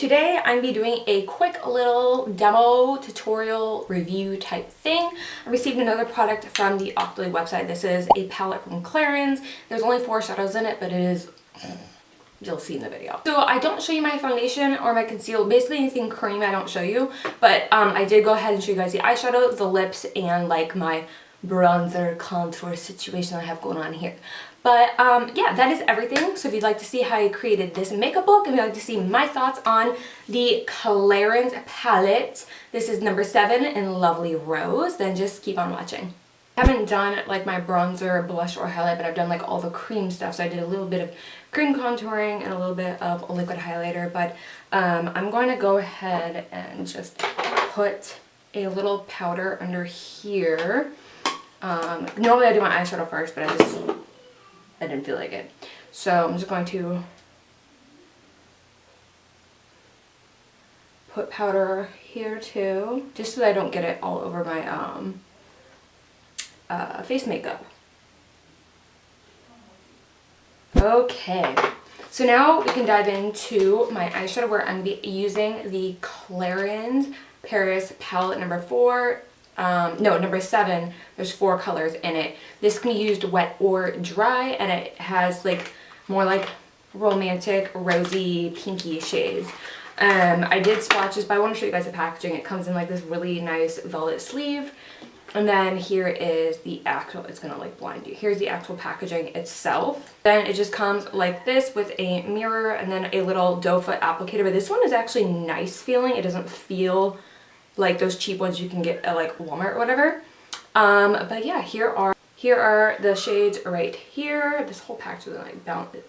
today I'm going to be doing a quick little demo tutorial review type thing. I received another product from the Octoly website. This is a palette from Clarins. There's only 4 shadows in it, but it is, you'll see in the video. So I don't show you my foundation or my concealer, basically anything cream I don't show you, but I did go ahead and show you guys the eyeshadow, the lips, and like my bronzer contour situation I have going on here. But yeah, that is everything. So if you'd like to see how I created this makeup look, if you'd like to see my thoughts on the Clarins palette, this is number 7 in Lovely Rose, then just keep on watching. I haven't done like my bronzer, blush, or highlight, but I've done like all the cream stuff. So I did a little bit of cream contouring and a little bit of a liquid highlighter, but I'm going to go ahead and just put a little powder under here. Normally I do my eyeshadow first, but I didn't feel like it. So I'm just going to put powder here too, just so that I don't get it all over my face makeup. Okay, so now we can dive into my eyeshadow, where I'm going to be using the Clarins Paris palette number 4. Number 7. There's 4 colors in it. This can be used wet or dry, and it has like more like romantic, rosy, pinky shades. I did swatches, but I want to show you guys the packaging. It comes in like this really nice velvet sleeve, and then here is the actual, it's gonna like blind you. Here's the actual packaging itself. Then it just comes like this with a mirror and then a little doe foot applicator, but this one is actually nice feeling. It doesn't feel like those cheap ones you can get at like Walmart or whatever. But yeah, here are the shades right here. This whole package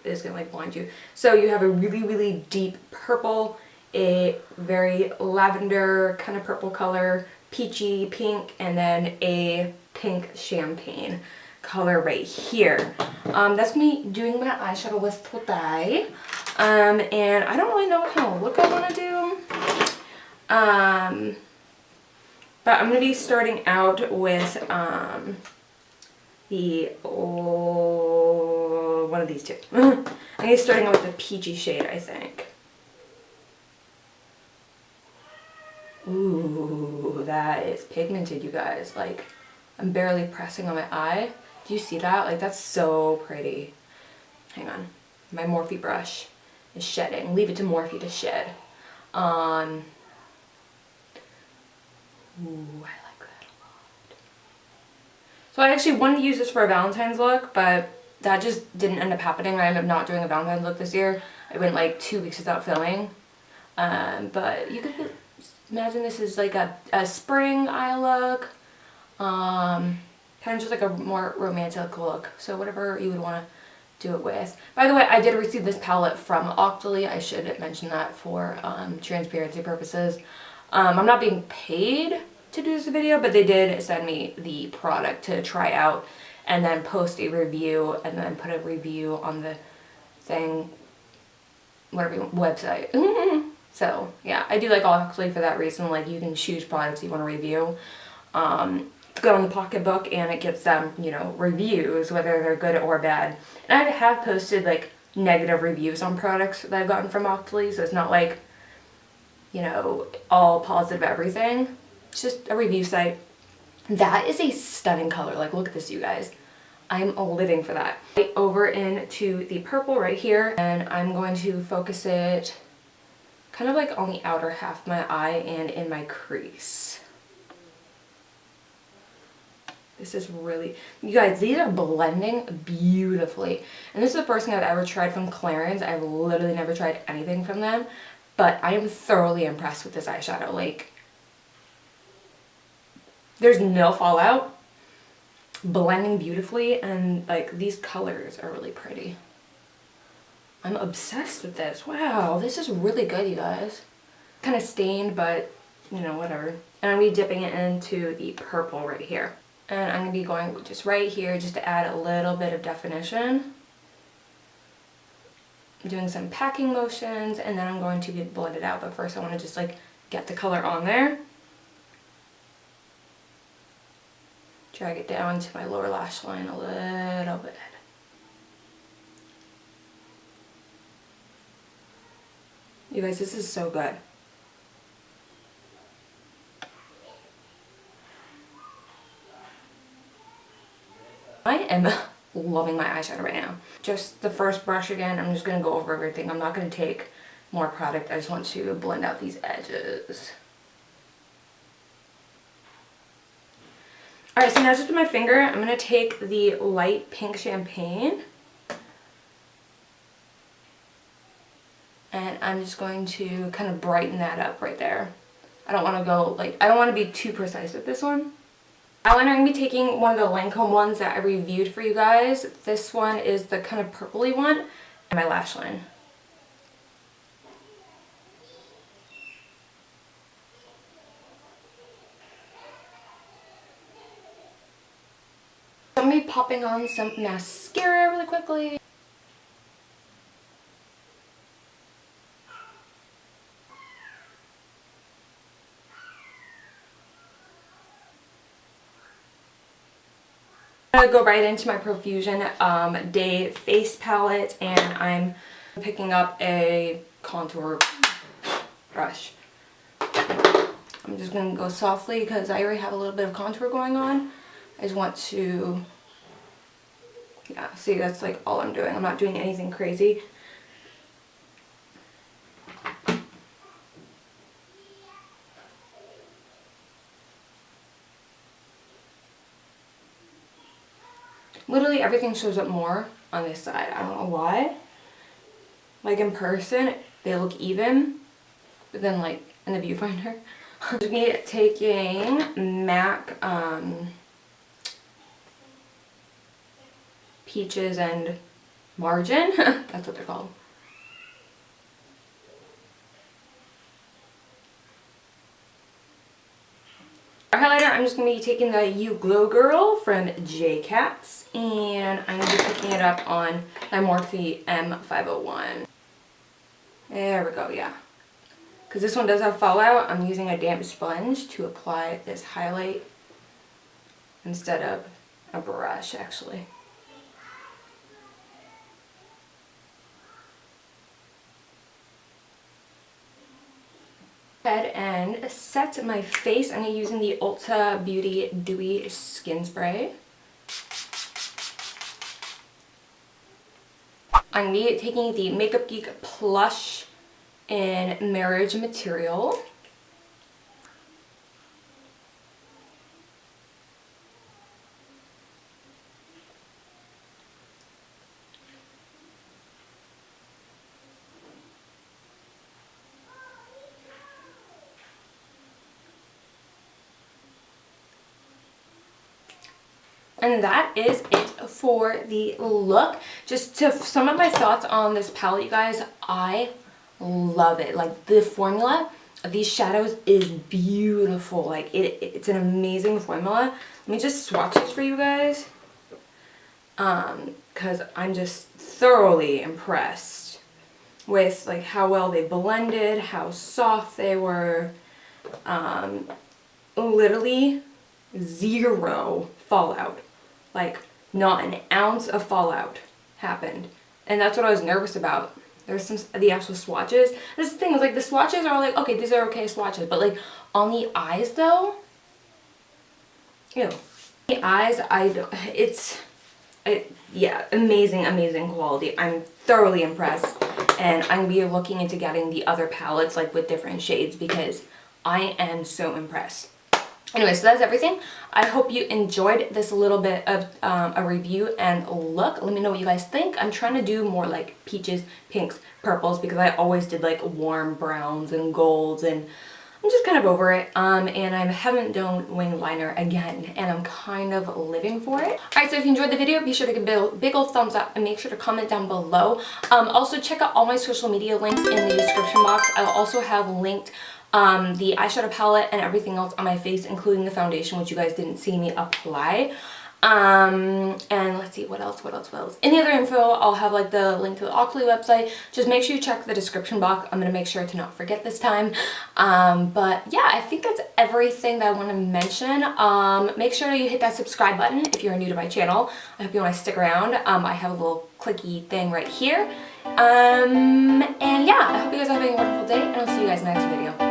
is gonna like blind you. So you have a really, really deep purple, a very lavender kind of purple color, peachy pink, and then a pink champagne color right here. That's me doing my eyeshadow with today. And I don't really know what kind of look I want to do. But I'm going to be starting out with one of these two. I'm going to be starting out with the peachy shade, I think. Ooh, that is pigmented, you guys. Like, I'm barely pressing on my eye. Do you see that? Like, that's so pretty. Hang on. My Morphe brush is shedding. Leave it to Morphe to shed. Ooh, I like that a lot. So I actually wanted to use this for a Valentine's look, but that just didn't end up happening. I ended up not doing a Valentine's look this year. I went like 2 weeks without filming. But you could imagine this is like a spring eye look. Kind of just like a more romantic look. So whatever you would want to do it with. By the way, I did receive this palette from Octoly. I should mention that for transparency purposes. I'm not being paid to do this video, but they did send me the product to try out and then post a review and then put a review on the thing, whatever website. So yeah, I do like Octoly for that reason. Like, you can choose products you want to review. It's good on the pocketbook, and it gets them, you know, reviews, whether they're good or bad. And I have posted like negative reviews on products that I've gotten from Octoly, so it's not like, you know, all positive everything. It's just a review site. That is a stunning color. Like, look at this, you guys. I'm living for that. Over into the purple right here, and I'm going to focus it kind of like on the outer half of my eye and in my crease. This is really, you guys, these are blending beautifully. And this is the first thing I've ever tried from Clarins. I've literally never tried anything from them, but I am thoroughly impressed with this eyeshadow. Like, there's no fallout, blending beautifully, and like these colors are really pretty. I'm obsessed with this. Wow, this is really good, you guys. Kind of stained, but you know, whatever. And I'm going to be dipping it into the purple right here. And I'm going to be going just right here just to add a little bit of definition. I'm doing some packing motions, and then I'm going to blend it out. But first I want to just like get the color on there. Drag it down to my lower lash line a little bit. You guys, this is so good. I am loving my eyeshadow right now. Just the first brush again, I'm just going to go over everything. I'm not going to take more product. I just want to blend out these edges. Alright, so now just with my finger, I'm going to take the light pink champagne. And I'm just going to kind of brighten that up right there. I don't want to go, like, I don't want to be too precise with this one. Eyeliner, I'm going to be taking one of the Lancome ones that I reviewed for you guys. This one is the kind of purpley one. And my lash line. I'm going to be popping on some mascara really quickly. I'm going to go right into my Profusion Day Face Palette, and I'm picking up a contour brush. I'm just going to go softly because I already have a little bit of contour going on. I just want to, yeah, see, that's like all I'm doing. I'm not doing anything crazy. Literally everything shows up more on this side. I don't know why. Like in person, they look even, but then like in the viewfinder. I'm just gonna be taking MAC Peaches and Margin. That's what they're called. Our highlighter, I'm just going to be taking the You Glow Girl from J-Cats, and I'm going to be picking it up on my Morphe M501. There we go, yeah. Because this one does have fallout, I'm using a damp sponge to apply this highlight instead of a brush, actually. Ahead and set my face. I'm using the Ulta Beauty Dewy Skin Spray. I'm going to be taking the Makeup Geek Plush in Marriage Material. And that is it for the look. Just to sum up my thoughts on this palette, you guys, I love it. Like, the formula of these shadows is beautiful. Like, it's an amazing formula. Let me just swatch this for you guys. Because I'm just thoroughly impressed with, like, how well they blended, how soft they were. Literally zero fallout. Like, not an ounce of fallout happened. And that's what I was nervous about. There's some, the actual swatches. This thing is, like, the swatches are like, okay, these are okay swatches. But, like, on the eyes, though, ew. The eyes, yeah, amazing quality. I'm thoroughly impressed. And I'm going to be looking into getting the other palettes, like, with different shades, because I am so impressed. Anyway, so that's everything. I hope you enjoyed this little bit of a review and look. Let me know what you guys think. I'm trying to do more like peaches, pinks, purples, because I always did like warm browns and golds, and I'm just kind of over it. And I haven't done wing liner again, and I'm kind of living for it. Alright, so if you enjoyed the video, be sure to give it a big old thumbs up and make sure to comment down below. Also, check out all my social media links in the description box. I'll also have linked the eyeshadow palette and everything else on my face, including the foundation, which you guys didn't see me apply. And let's see, what else? Any other info, I'll have like the link to the Oakley website. Just make sure you check the description box. I'm gonna make sure to not forget this time. But yeah, I think that's everything that I want to mention. Make sure you hit that subscribe button if you're new to my channel. I hope you want to stick around. I have a little clicky thing right here. And yeah, I hope you guys are having a wonderful day, and I'll see you guys in the next video.